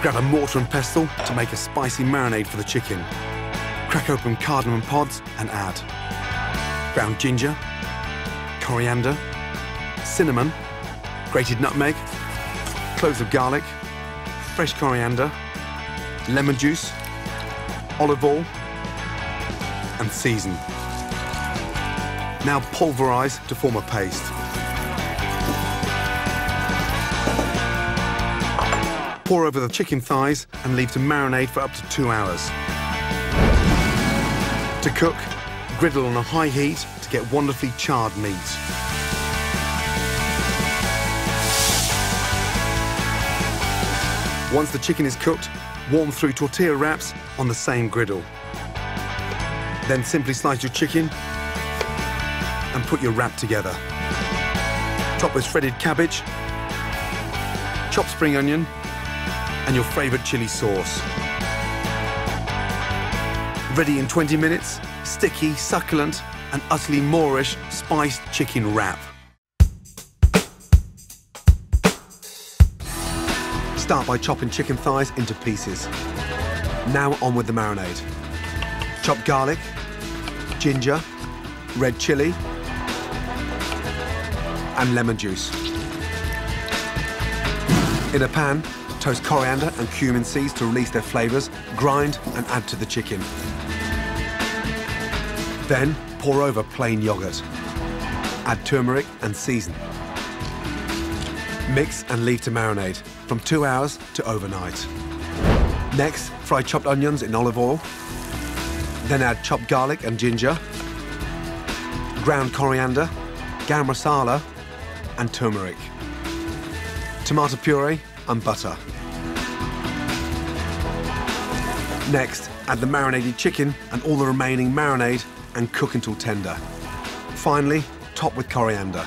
Grab a mortar and pestle to make a spicy marinade for the chicken. Crack open cardamom pods and add ground ginger, coriander, cinnamon, grated nutmeg, cloves of garlic, fresh coriander, lemon juice, olive oil, and season. Now pulverize to form a paste. Pour over the chicken thighs and leave to marinate for up to 2 hours. To cook, griddle on a high heat to get wonderfully charred meat. Once the chicken is cooked, warm through tortilla wraps on the same griddle. Then simply slice your chicken and put your wrap together. Top with shredded cabbage, chopped spring onion, and your favourite chili sauce. Ready in 20 minutes, sticky, succulent, and utterly Moorish spiced chicken wrap. Start by chopping chicken thighs into pieces. Now on with the marinade. Chop garlic, ginger, red chilli, and lemon juice. In a pan, toast coriander and cumin seeds to release their flavours, grind and add to the chicken. Then pour over plain yogurt. Add turmeric and season. Mix and leave to marinate from 2 hours to overnight. Next, fry chopped onions in olive oil. Then add chopped garlic and ginger, ground coriander, garam masala, and turmeric. Tomato puree and butter. Next, add the marinated chicken and all the remaining marinade and cook until tender. Finally, top with coriander.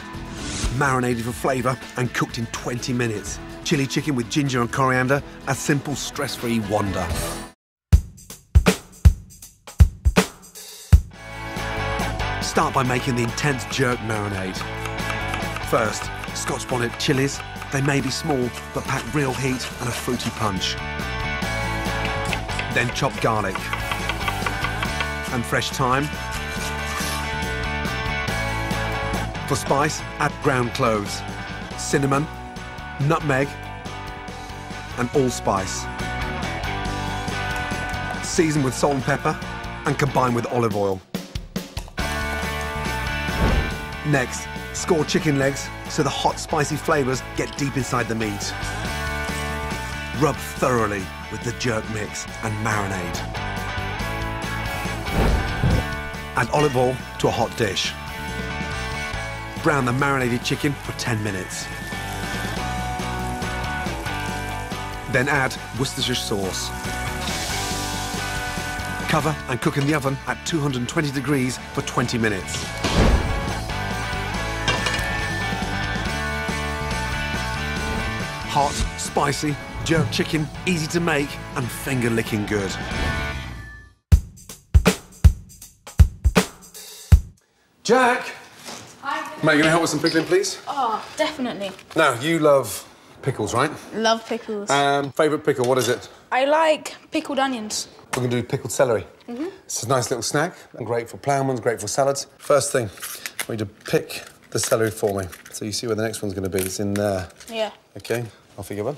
Marinated for flavour and cooked in 20 minutes. Chili chicken with ginger and coriander, a simple, stress-free wonder. Start by making the intense jerk marinade. First, Scotch bonnet chilies. They may be small, but pack real heat and a fruity punch. Then chop garlic and fresh thyme. For spice, add ground cloves, cinnamon, nutmeg, and allspice. Season with salt and pepper and combine with olive oil. Next, score chicken legs so the hot, spicy flavours get deep inside the meat. Rub thoroughly with the jerk mix and marinade. Add olive oil to a hot dish. Brown the marinated chicken for 10 minutes. Then add Worcestershire sauce. Cover and cook in the oven at 220 degrees for 20 minutes. Hot, spicy, jerk chicken, easy to make and finger-licking good. Jack! Hi. Mate, you gonna help with some pickling, please? Oh, definitely. Now, you love pickles, right? Love pickles. Favourite pickle, what is it? I like pickled onions. We're gonna do pickled celery. It's a nice little snack and great for ploughmans, great for salads. First thing, I need to pick the celery for me. So you see where the next one's gonna be, it's in there. Yeah. Okay, off you go, bud.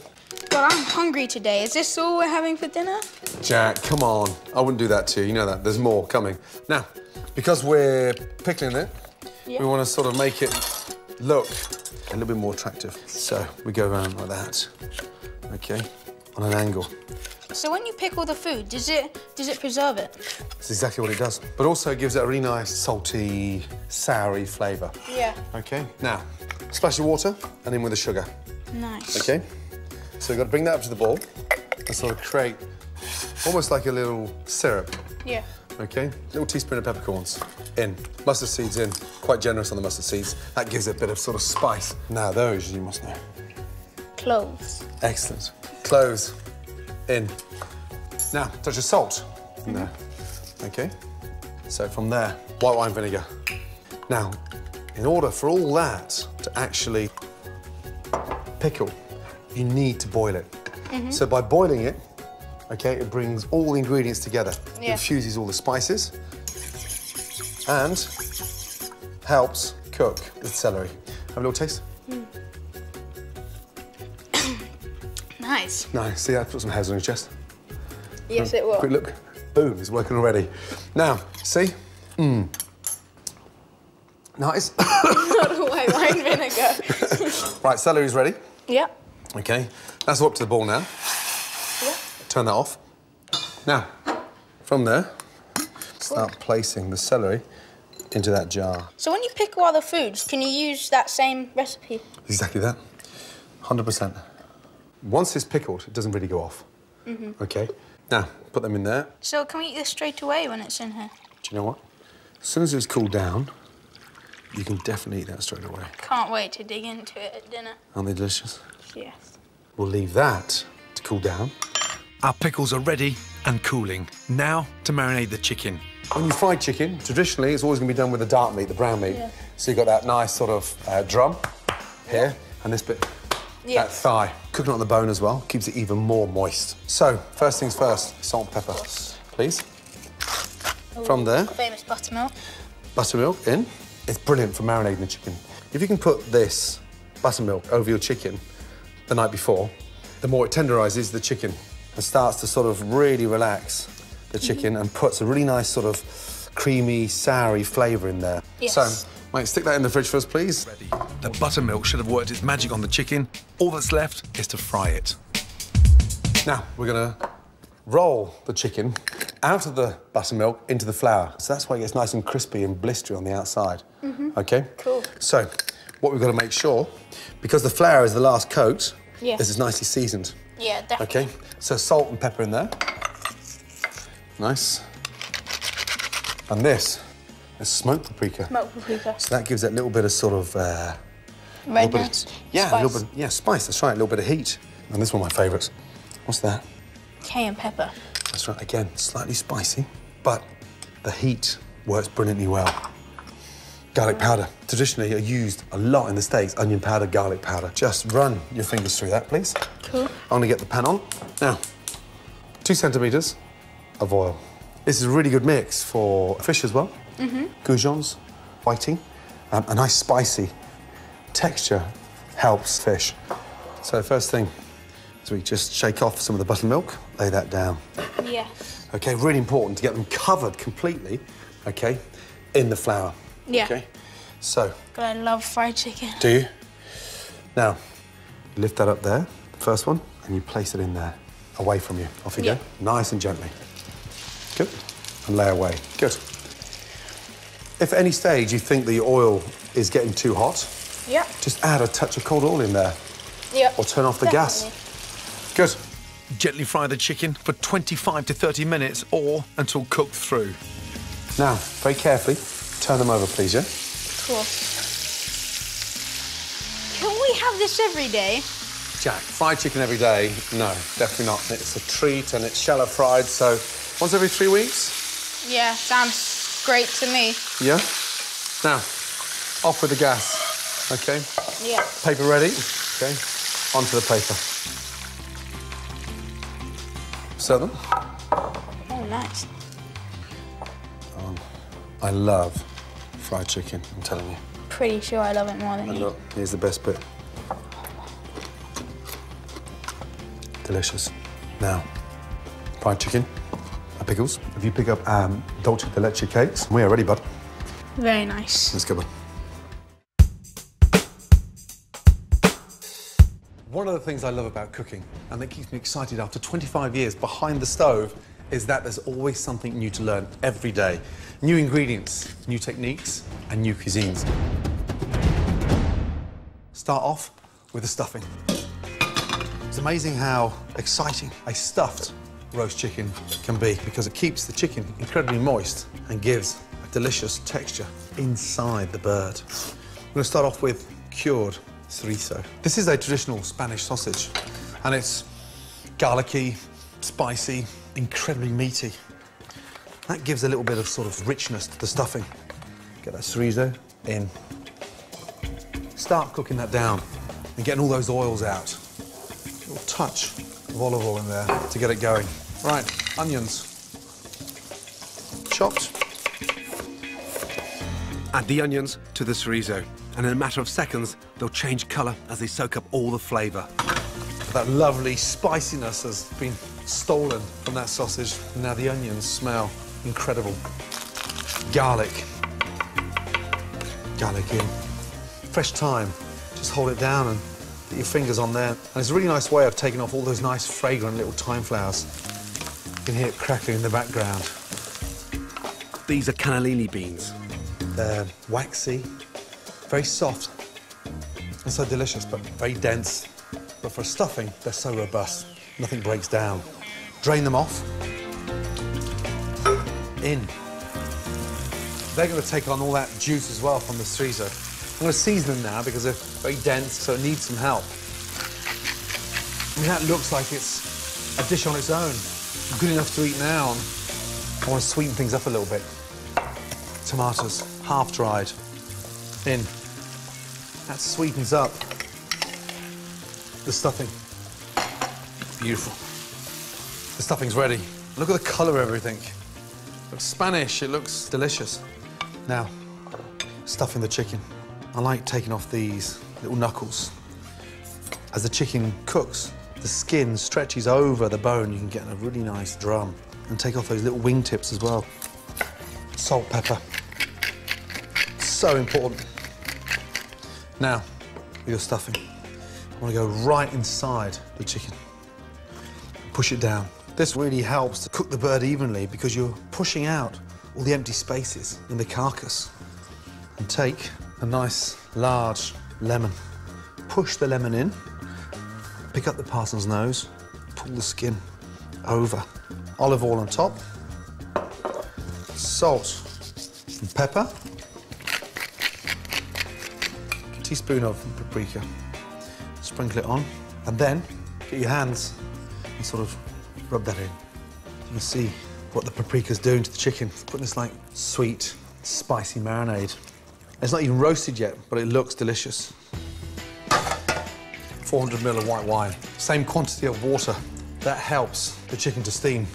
God, I'm hungry today. Is this all we're having for dinner? Jack, come on. I wouldn't do that to you, you know that. There's more coming. Now, because we're pickling it, we want to sort of make it look a little bit more attractive. So we go around like that, okay, on an angle. So when you pickle the food, does it preserve it? That's exactly what it does. But also it gives it a really nice, salty, soury flavour. Yeah. Okay, now, splash your water and in with the sugar. Nice. Okay, so you've got to bring that up to the bowl and sort of create almost like a little syrup. Yeah. Okay, little teaspoon of peppercorns in. Mustard seeds in. Quite generous on the mustard seeds. That gives it a bit of sort of spice. Now those you must know. Cloves. Excellent. Cloves in. Now touch of salt in there. Okay. So from there, white wine vinegar. Now, in order for all that to actually pickle, you need to boil it. So by boiling it, okay, it brings all the ingredients together. It Yeah. infuses all the spices and helps cook the celery. Have a little taste. Nice. Nice. See, I put some hairs on your chest. Yes, it will. Quick look. Boom, it's working already. Now, see? Nice. White wine vinegar. Right, celery's ready. Yeah. Okay, that's up to the bowl now. Yeah. Turn that off. Now, from there, start placing the celery into that jar. So when you pickle other foods, can you use that same recipe? Exactly that. 100%. Once it's pickled, it doesn't really go off. Okay? Now, put them in there. So can we eat this straight away when it's in here? Do you know what? As soon as it's cooled down, you can definitely eat that straight away. Can't wait to dig into it at dinner. Aren't they delicious? Yes. We'll leave that to cool down. Our pickles are ready and cooling. Now to marinate the chicken. When you fry chicken, traditionally, it's always going to be done with the dark meat, the brown meat. Yeah. So you've got that nice sort of drum here, and this bit, that thigh. Cooking it on the bone as well, keeps it even more moist. So, first things first, salt and pepper, please. From there, Famous buttermilk. buttermilk in. It's brilliant for marinating the chicken. If you can put this buttermilk over your chicken the night before, the more it tenderises the chicken and starts to sort of really relax the chicken and puts a really nice sort of creamy, soury flavour in there. Yes. So, mate, stick that in the fridge for us, please. Ready. The buttermilk should have worked its magic on the chicken. All that's left is to fry it. Now, we're gonna roll the chicken out of the buttermilk into the flour. So that's why it gets nice and crispy and blistery on the outside. Okay? Cool. So, what we've got to make sure, because the flour is the last coat, Yeah. is it's nicely seasoned. Yeah, definitely. Okay? So salt and pepper in there. Nice. And this is smoked paprika. Smoked paprika. So that gives it a little bit of sort of... Redness. yeah, Spice. a little bit, yeah, spice, that's right, a little bit of heat. And this is one of my favourites. What's that? Cayenne pepper. That's right, again, slightly spicy, but the heat works brilliantly well. Garlic powder, traditionally are used a lot in the States, onion powder, garlic powder. Just run your fingers through that, please. Cool. I'm gonna get the pan on. Now, 2 centimetres of oil. This is a really good mix for fish as well. Goujons, whiting, a nice spicy texture helps fish. So first thing is we just shake off some of the buttermilk, lay that down. Yeah. Okay, really important to get them covered completely, okay, in the flour. Yeah. Okay, so. But I love fried chicken. Do you? Now, lift that up there, the first one, and you place it in there, away from you. Off you go, nice and gently. Good, and lay away, good. If at any stage you think the oil is getting too hot, Yeah. just add a touch of cold oil in there, Yeah. or turn off the gas. Good. Gently fry the chicken for 25 to 30 minutes or until cooked through. Now, very carefully, turn them over, please, yeah? Cool. Can we have this every day? Jack, fried chicken every day? No, definitely not. It's a treat and it's shallow fried, so once every 3 weeks? Yeah, sounds great to me. Yeah? Now, off with the gas, OK? Yeah. Paper ready, OK? Onto the paper. Serve them. Oh, nice. I love fried chicken, I'm telling you. Pretty sure I love it more than And you. look, here's the best bit. Delicious. Now, fried chicken, pickles. If you pick up dulce de leche cakes, we are ready, bud. Very nice. Let's go, bud. One of the things I love about cooking, and that keeps me excited after 25 years behind the stove, is that there's always something new to learn every day. New ingredients, new techniques, and new cuisines. Start off with the stuffing. It's amazing how exciting a stuffed roast chicken can be because it keeps the chicken incredibly moist and gives a delicious texture inside the bird. I'm going to start off with cured chorizo. This is a traditional Spanish sausage, and it's garlicky, spicy, incredibly meaty. That gives a little bit of sort of richness to the stuffing. Get that chorizo in. Start cooking that down and getting all those oils out. A little touch of olive oil in there to get it going. Right, onions. Chopped. Add the onions to the chorizo, and in a matter of seconds, they'll change colour as they soak up all the flavour. That lovely spiciness has been stolen from that sausage. Now the onions smell incredible. Garlic. Garlic in. Fresh thyme. Just hold it down and get your fingers on there. And it's a really nice way of taking off all those nice fragrant little thyme flowers. You can hear it crackling in the background. These are cannellini beans. They're waxy, very soft, and so delicious, but very dense. But for stuffing, they're so robust. Nothing breaks down. Drain them off. In. They're going to take on all that juice as well from the chorizo. I'm going to season them now because they're very dense, so it needs some help. I mean, that looks like it's a dish on its own. Good enough to eat now. I want to sweeten things up a little bit. Tomatoes, half-dried, in. That sweetens up the stuffing. Beautiful. The stuffing's ready. Look at the colour of everything. It looks Spanish, it looks delicious. Now, stuffing the chicken. I like taking off these little knuckles. As the chicken cooks, the skin stretches over the bone. You can get a really nice drum. And take off those little wingtips as well. Salt, pepper. So important. Now, with your stuffing, I want to go right inside the chicken. Push it down. This really helps to cook the bird evenly because you're pushing out all the empty spaces in the carcass. And take a nice, large lemon. Push the lemon in, pick up the parson's nose, pull the skin over. Olive oil on top, salt and pepper, a teaspoon of paprika. Sprinkle it on, and then get your hands and sort of rub that in. You can see what the paprika's doing to the chicken. It's putting this like sweet, spicy marinade. It's not even roasted yet, but it looks delicious. 400 ml of white wine, same quantity of water. That helps the chicken to steam.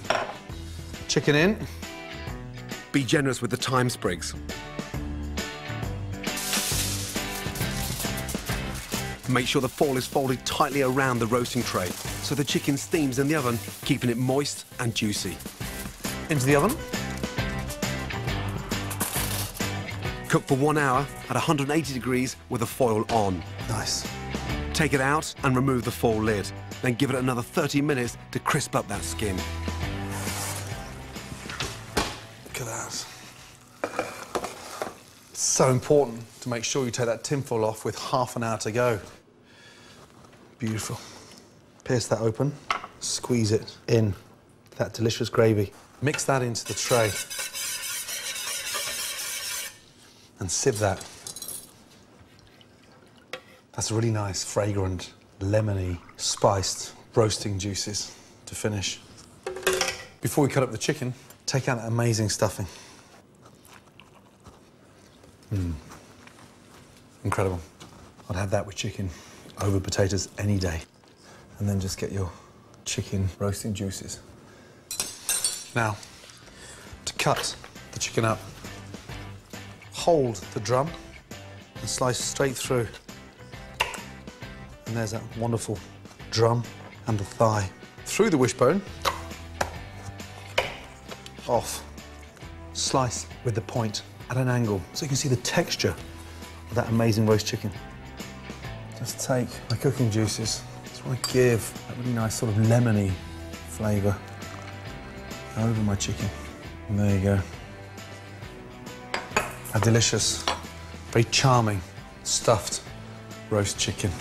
Chicken in. Be generous with the thyme sprigs. Make sure the foil is folded tightly around the roasting tray so the chicken steams in the oven, keeping it moist and juicy. Into the oven. Cook for 1 hour at 180 degrees with the foil on. Nice. Take it out and remove the foil lid. Then give it another 30 minutes to crisp up that skin. Look at that. It's so important to make sure you take that tinfoil off with half an hour to go. Beautiful. Pierce that open, squeeze it in, that delicious gravy. Mix that into the tray. And sieve that. That's a really nice, fragrant, lemony, spiced roasting juices to finish. Before we cut up the chicken, take out that amazing stuffing. Incredible. I'd have that with chicken over potatoes any day. And then just get your chicken roasting juices. Now, to cut the chicken up, hold the drum and slice straight through. And there's that wonderful drum and the thigh. Through the wishbone, off. Slice with the point at an angle so you can see the texture of that amazing roast chicken. Just take my cooking juices. Just want to give that really nice sort of lemony flavour over my chicken. And there you go. A delicious, very charming, stuffed roast chicken.